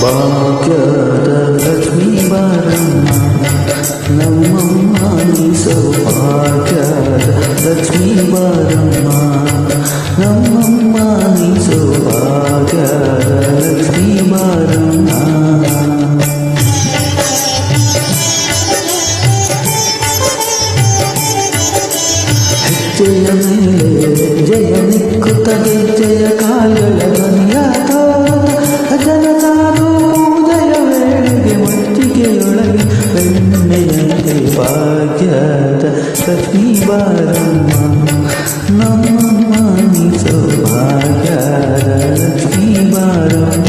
ಭಾಗ್ಯದ ಲಕ್ಷ್ಮೀ ಬಾರಮ್ಮ ನಮ್ಮಮ್ಮ ನೀ ಸೌಭಾಗ್ಯದ ಲಕ್ಷ್ಮೀ ಬಾರಮ್ಮ ನಮ್ಮಮ್ಮ ನೀ ಸೌಭಾಗ್ಯದ ಲಕ್ಷ್ಮೀ ಬಾರಮ್ಮ ಹೆಜ್ಜೆಯ ಮೇಲೆ ಜಯ ನಿಕ್ಕುತ್ತ ಗೆಜ್ಜೆಯ ಕಾಲ್ಗಳ ಧ್ವನಿಯಾದ ಜನತಾದು ಉದಯ ವೇಳೆಗೆ ಮಜ್ಜಿಗೆಯೊಳಗೆ ಬೆಣ್ಣೆಯಂತೆ ಭಾಗ್ಯದ ಲಕ್ಷ್ಮೀ ಬಾರಮ್ಮ ನಮ್ಮಮ್ಮ ನೀ ಸೌಭಾಗ್ಯದ ಲಕ್ಷ್ಮೀ ಬಾರಮ್ಮ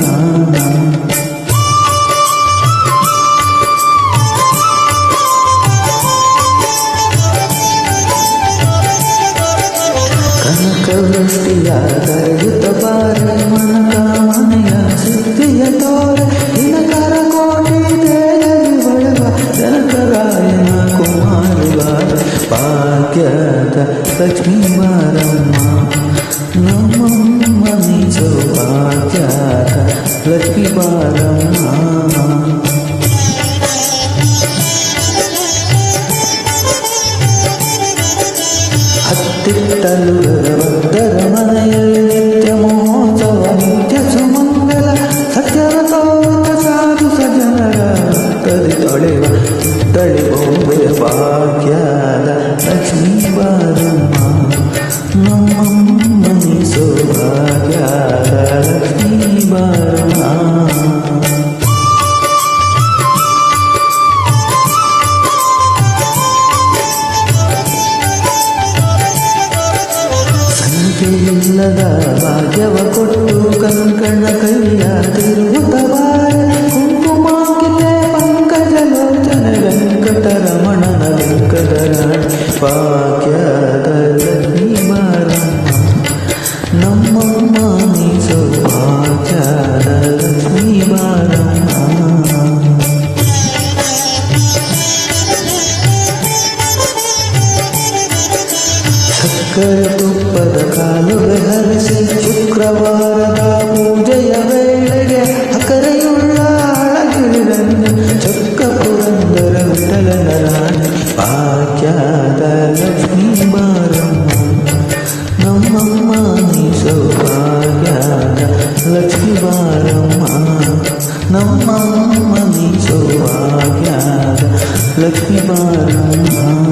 ಕನಕವೃಷ್ಟಿಯ ಕರೆಯುತ್ತ ಬಾರೆ ಮನಕಾಮನೆಯ ಸಿದ್ಧಿಯ ತೋರೆ ದಿನಕರ ಕೋಟಿ ತೇಜರಿ ಬಳಗ ಜನಕರಾಯನ ಕುಮಾರಗಾರ ಭಾಗ್ಯದ ಲಕ್ಷ್ಮೀ ಬಾರಮ್ಮ ನಮ್ಮಮ್ಮ ನೀ ಸೌಭಾಗ್ಯದ ಲಕ್ಷ್ಮೀ ಬಾರಮ್ಮ ಹತ್ತಿಟ್ಟಲು ಭಕ್ತರ ಮನೆಯಲ್ಲಿ ನಿತ್ಯ ಮಹೋತ್ಸವ ನಿತ್ಯ ಸುಮಂಗಲ ಸತ್ಯರ ತೋಟ ಸಾಧು ಸಜನರ ಭಕ್ತರಿ ತೊಳೆವ ತಳಿ ಬೊಂಬೆಯ ಭಾಗ್ಯದ ಲಕ್ಷ್ಮೀ ಬಾರಮ್ಮ ನಮ್ಮಮ್ಮ ನೀ ಸೌಭಾಗ್ಯದ ಲಕ್ಷ್ಮೀ ಬಾರಮ್ಮ ಇಲ್ಲದ ಭಾಗ್ಯವ ಕೊಟ್ಟು ಕಂಕಣ ಕೈಯ ತಿರುಗುತ್ತ ಬಾರೆ ಕುಂಕುಮಾಕಿಲೆ ಪಂಕಜ ಲೋಚನ ವೆಂಕಟರಮಣನ ವೆಂಕಟರಾಣಿ ಭಾಗ್ಯದ ಲಕ್ಷ್ಮೀ ಬಾರಮ್ಮ ನಮ್ಮಮ್ಮ ನೀ ಸೌಭಾಗ್ಯದ ಲಕ್ಷ್ಮೀ ಬಾರಮ್ಮ ಸಕ್ಕರೆ ತುಪ್ಪದ ಕಾಲುವೆ ಹರಿಸಿ ಶುಕ್ರವಾರದ ಪೂಜೆಯ ವೇಳೆಗೆ ಅಕರೆಯುಳ್ಳ ಅಳಗಿಳಿದಂಗೆ ಚೊಕ್ಕ ಪುರಂದರ ವಿಠಲನ ರಾಣಿ ಭಾಗ್ಯದ ಲಕ್ಷ್ಮೀ ಬಾರಮ್ಮ ನಮ್ಮಮ್ಮ ನೀ ಸೌಭಾಗ್ಯದ ಲಕ್ಷ್ಮೀ ಬಾರಮ್ಮ ನಮ್ಮಮ್ಮ ನೀ ಸೌಭಾಗ್ಯದ ಲಕ್ಷ್ಮೀ ಬಾರಮ್ಮ.